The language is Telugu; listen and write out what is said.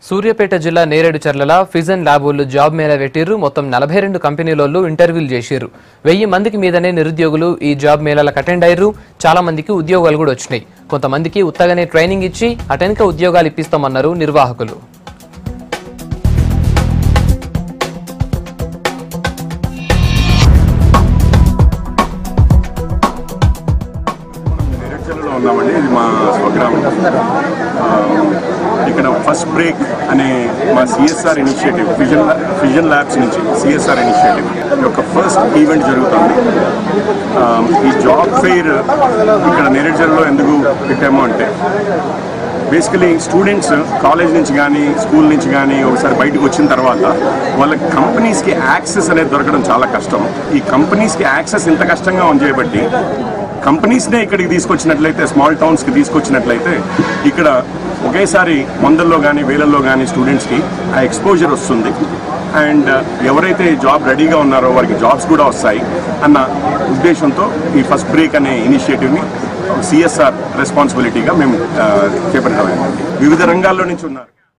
సూర్యాపేట జిల్లా నేరేడుచర్ల ఫిజన్ ల్యాబుల్లో జాబ్ మేళా పెట్టిర్రు. మొత్తం 42 కంపెనీలలో ఇంటర్వ్యూలు చేసిర్రు. 1000 మందికి మీదనే నిరుద్యోగులు ఈ జాబ్ మేళాలకు అటెండ్ అయ్యారు. చాలా మందికి ఉద్యోగాలు కూడా వచ్చినాయి. కొంతమందికి ఉత్తగానే ట్రైనింగ్ ఇచ్చి అటెన్క ఉద్యోగాలు ఇప్పిస్తామన్నారు నిర్వాహకులు. ఇది మా స్వగ్రామం. ఇక్కడ ఫస్ట్ బ్రేక్ అనే మా సిఎస్ఆర్ ఇనిషియేటివ్ ఫిజన్ ల్యాబ్స్ నుంచి సిఎస్ఆర్ ఇనిషియేటివ్ యొక్క ఫస్ట్ ఈవెంట్ జరుగుతుంది. ఈ జాబ్ ఫెయిర్ ఇక్కడ నేరేడుచర్లలో ఎందుకు పెట్టాము అంటే బేసికలీ స్టూడెంట్స్ కాలేజ్ నుంచి కానీ స్కూల్ నుంచి కానీ ఒకసారి బయటకు వచ్చిన తర్వాత వాళ్ళ కంపెనీస్కి యాక్సెస్ అనేది దొరకడం చాలా కష్టం. ఈ కంపెనీస్కి యాక్సెస్ ఇంత కష్టంగా చేయబట్టి కంపెనీస్నే ఇక్కడికి తీసుకొచ్చినట్లయితే, స్మాల్ టౌన్స్కి తీసుకొచ్చినట్లయితే ఇక్కడ ఒకేసారి వందల్లో కానీ వేలల్లో కానీ స్టూడెంట్స్కి ఆ ఎక్స్పోజర్ వస్తుంది. అండ్ ఎవరైతే జాబ్ రెడీగా ఉన్నారో వారికి జాబ్స్ కూడా వస్తాయి అన్న ఉద్దేశంతో ఈ ఫస్ట్ బ్రేక్ అనే ఇనిషియేటివ్ని సిఎస్ఆర్ రెస్పాన్సిబిలిటీగా మేము చేపట్టడం. వివిధ రంగాల్లో నుంచి ఉన్నారు.